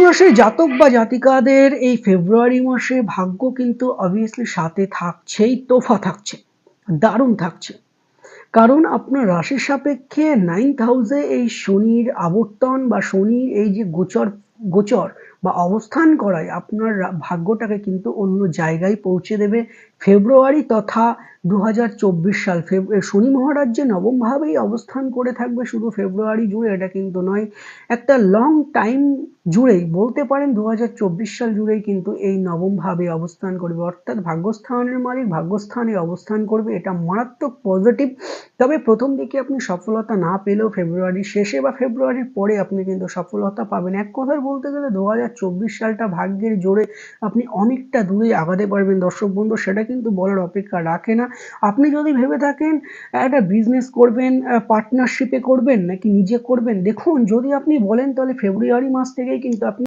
রাশির জাতক বা জাতিকাদের এই ফেব্রুয়ারি মাসে ভাগ্য কিন্তু অবভিয়াসলি সাথে থাকছেই, তোফা থাকছে, দারুণ থাকছে। কারণ আপনার রাশির সাপেক্ষে 9th হাউসে এই শনির আবর্তন বা শনির এই যে গোচর বা অবস্থান করায় আপনার ভাগ্যটাকে কিন্তু অন্য জায়গায় পৌঁছে দেবে। ফেব্রুয়ারি তথা 2024 সাল শনি মহারাজ যে নবম ভাবেই অবস্থান করে থাকবে শুধু ফেব্রুয়ারি জুড়ে এটা কিন্তু নয়, একটা লং টাইম জুড়েই বলতে পারেন 2024 সাল জুড়েই কিন্তু এই নবম ভাবে অবস্থান করবে, অর্থাৎ ভাগ্যস্থানের মালিক ভাগ্যস্থানে অবস্থান করবে। এটা মারাত্মক পজিটিভ। তবে প্রথম দিকে আপনি সফলতা না পেলেও ফেব্রুয়ারির শেষে বা ফেব্রুয়ারির পরে আপনি কিন্তু সফলতা পাবেন। এক কথায় বলতে গেলে 2024 সালটা ভাগ্যের জোরে আপনি অনেকটা দূরে আগাতে পারবেন দর্শক বন্ধু, সেটা কিন্তু বলার অপেক্ষা রাখে না। আপনি যদি ভেবে থাকেন একটা বিজনেস করবেন, পার্টনারশিপে করবেন নাকি নিজে করবেন, দেখুন যদি আপনি বলেন তাহলে ফেব্রুয়ারি মাস থেকেই কিন্তু আপনি